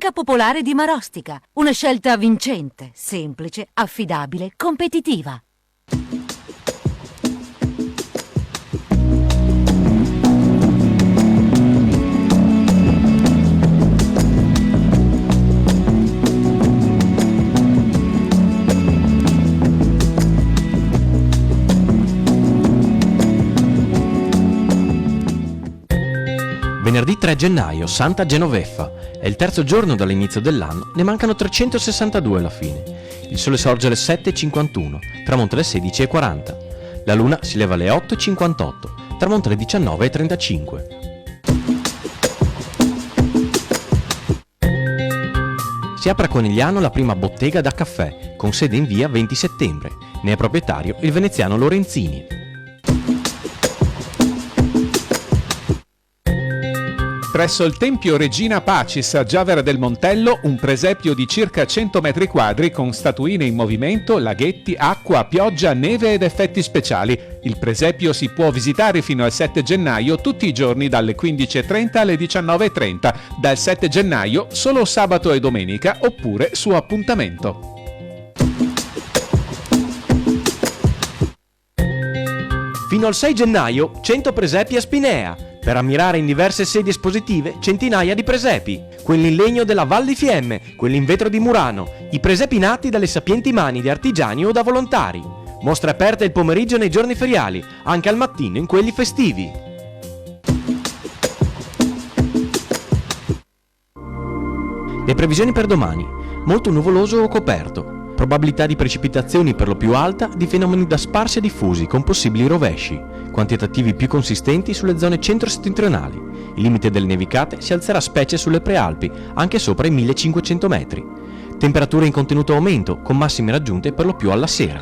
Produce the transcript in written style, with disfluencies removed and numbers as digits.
Banca Popolare di Marostica. Una scelta vincente, semplice, affidabile, competitiva. Venerdì 3 gennaio, Santa Genoveffa. È il terzo giorno dall'inizio dell'anno, ne mancano 362 alla fine. Il sole sorge alle 7:51, tramonta alle 16:40. La luna si leva alle 8:58, tramonta alle 19:35. Si apre a Conegliano la prima bottega da caffè, con sede in via 20 settembre. Ne è proprietario il veneziano Lorenzini. Presso il Tempio Regina Pacis a Giavera del Montello, un presepio di circa 100 metri quadri con statuine in movimento, laghetti, acqua, pioggia, neve ed effetti speciali. Il presepio si può visitare fino al 7 gennaio tutti i giorni dalle 15:30 alle 19:30, dal 7 gennaio solo sabato e domenica oppure su appuntamento. Fino al 6 gennaio, 100 presepi a Spinea. Per ammirare in diverse sedi espositive centinaia di presepi, quelli in legno della Val di Fiemme, quelli in vetro di Murano, i presepi nati dalle sapienti mani di artigiani o da volontari. Mostre aperte il pomeriggio nei giorni feriali, anche al mattino in quelli festivi. Le previsioni per domani: molto nuvoloso o coperto. Probabilità di precipitazioni per lo più alta, di fenomeni da sparsi e diffusi con possibili rovesci, quantitativi più consistenti sulle zone centro-settentrionali. Il limite delle nevicate si alzerà specie sulle prealpi, anche sopra i 1500 metri. Temperature in contenuto aumento, con massime raggiunte per lo più alla sera.